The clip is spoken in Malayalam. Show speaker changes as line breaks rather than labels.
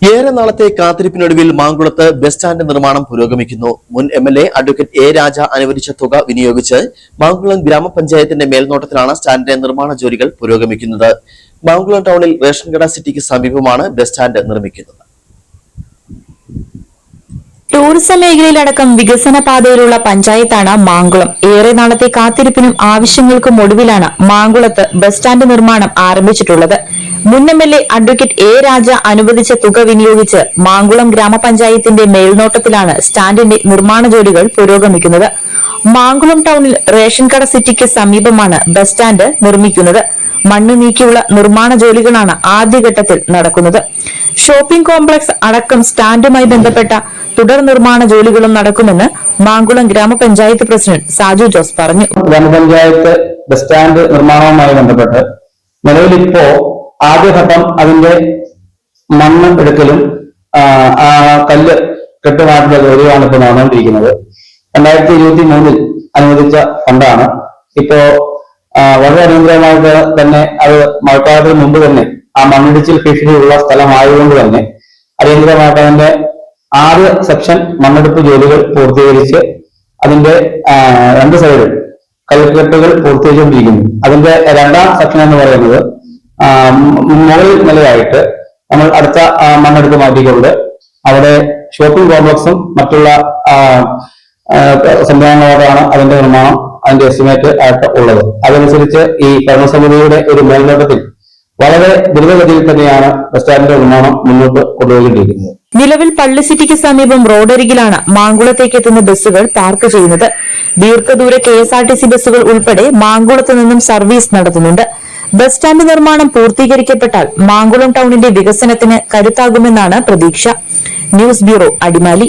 ഏറെ നാളത്തെ കാത്തിരിപ്പിനൊടുവിൽ മാങ്കുളത്ത് ബസ് സ്റ്റാൻഡ് നിർമ്മാണം പുരോഗമിക്കുന്നു. മുൻ MLA അഡ്വക്കേറ്റ് എ രാജ അനുവദിച്ച തുക വിനിയോഗിച്ച് മാങ്കുളം ഗ്രാമപഞ്ചായത്തിന്റെ മേൽനോട്ടത്തിലാണ് സ്റ്റാൻഡിന്റെ നിർമ്മാണ ജോലികൾ പുരോഗമിക്കുന്നത്. മാങ്കുളം ടൗണിൽ റേഷൻ കട സിറ്റിക്ക് സമീപമാണ് ബസ് സ്റ്റാൻഡ് നിർമ്മിക്കുന്നത്.
ടൂറിസം മേഖലയിലടക്കം വികസന പാതയിലുള്ള പഞ്ചായത്താണ് മാങ്കുളം. ഏറെ നാളത്തെ കാത്തിരിപ്പിനും ആവശ്യങ്ങൾക്കും ഒടുവിലാണ് മാങ്കുളത്ത് ബസ് സ്റ്റാൻഡ് നിർമ്മാണം ആരംഭിച്ചിട്ടുള്ളത്. മുൻ MLA അഡ്വക്കേറ്റ് എ രാജ അനുവദിച്ച തുക വിനിയോഗിച്ച് മാങ്കുളം ഗ്രാമപഞ്ചായത്തിന്റെ മേൽനോട്ടത്തിലാണ് സ്റ്റാൻഡിന്റെ നിർമ്മാണ ജോലികൾ പുരോഗമിക്കുന്നത്. മാങ്കുളം ടൗണിൽ റേഷൻ കട സിറ്റിക്ക് സമീപമാണ് ബസ് സ്റ്റാൻഡ് നിർമ്മിക്കുന്നത്. മണ്ണ് നീക്കിയുള്ള നിർമ്മാണ ജോലികളാണ് ആദ്യഘട്ടത്തിൽ നടക്കുന്നത്. ഷോപ്പിംഗ് കോംപ്ലക്സ് അടക്കം സ്റ്റാൻഡുമായി ബന്ധപ്പെട്ട തുടർ നിർമ്മാണ ജോലികളും നടക്കുമെന്ന് മാങ്കുളം ഗ്രാമപഞ്ചായത്ത് പ്രസിഡന്റ് സാജു ജോസ് പറഞ്ഞു.
ഗ്രാമപഞ്ചായത്ത് ബസ് സ്റ്റാൻഡ് നിർമ്മാണവുമായി ബന്ധപ്പെട്ട് നിലവിലിപ്പോ ആദ്യഘട്ടം അതിന്റെ മണ്ണ് എടുക്കലും കല്ല് കെട്ടുമാറ്റുന്ന ജോലിയാണ് ഇപ്പോൾ നടന്നുകൊണ്ടിരിക്കുന്നത്. 2023 അനുവദിച്ച ഫണ്ടാണ്. ഇപ്പോ വളരെ അടിയന്തരമായിട്ട് തന്നെ അത് മഴക്കാലത്തിന് മുമ്പ് തന്നെ ആ മണ്ണിടിച്ചിൽ ഭീഷണിയുള്ള സ്ഥലമായതുകൊണ്ട് തന്നെ അടിയന്തരമായിട്ട് അതിന്റെ ആദ്യ സെക്ഷൻ മണ്ണെടുപ്പ് ജോലികൾ പൂർത്തീകരിച്ച് അതിന്റെ 2 സൈഡിൽ കൽക്കെട്ടുകൾ പൂർത്തീകരിച്ചുകൊണ്ടിരിക്കുന്നു. അതിന്റെ രണ്ടാം സെക്ഷൻ എന്ന് പറയുന്നത് മുകളിൽ നിലയായിട്ട് നമ്മൾ അടുത്ത മണ്ണെടുത്ത് മാറ്റിക്കൊണ്ട് അവിടെ ഷോപ്പിംഗ് കോംപ്ലക്സും മറ്റുള്ള സംവിധാനങ്ങളോടാണ് അതിന്റെ നിർമ്മാണം, അതിന്റെ എസ്റ്റിമേറ്റ് ആയിട്ട് ഉള്ളത്. അതനുസരിച്ച് ഈ ഭരണസമിതിയുടെ ഒരു മേൽനോട്ടത്തിൽ വളരെ ദ്രുതഗതിയിൽ തന്നെയാണ് ബസ് സ്റ്റാൻഡിന്റെ നിർമ്മാണം മുന്നോട്ട് കൊണ്ടുപോയിക്കൊണ്ടിരിക്കുന്നത്.
നിലവിൽ പള്ളി സിറ്റിക്ക് സമീപം റോഡരികിലാണ് മാങ്കുളത്തേക്ക് എത്തുന്ന ബസ്സുകൾ പാർക്ക് ചെയ്യുന്നത്. ദീർഘദൂര KSRTC ബസ്സുകൾ ഉൾപ്പെടെ മാങ്കുളത്ത് നിന്നും സർവീസ് നടത്തുന്നുണ്ട്. ബസ് സ്റ്റാൻഡ് നിർമ്മാണം പൂർത്തീകരിക്കപ്പെട്ടാൽ മാങ്കുളം ടൗണിന്റെ വികസനത്തിന് കരുത്താകുമെന്നാണ് പ്രതീക്ഷ. News bureau, Adimali.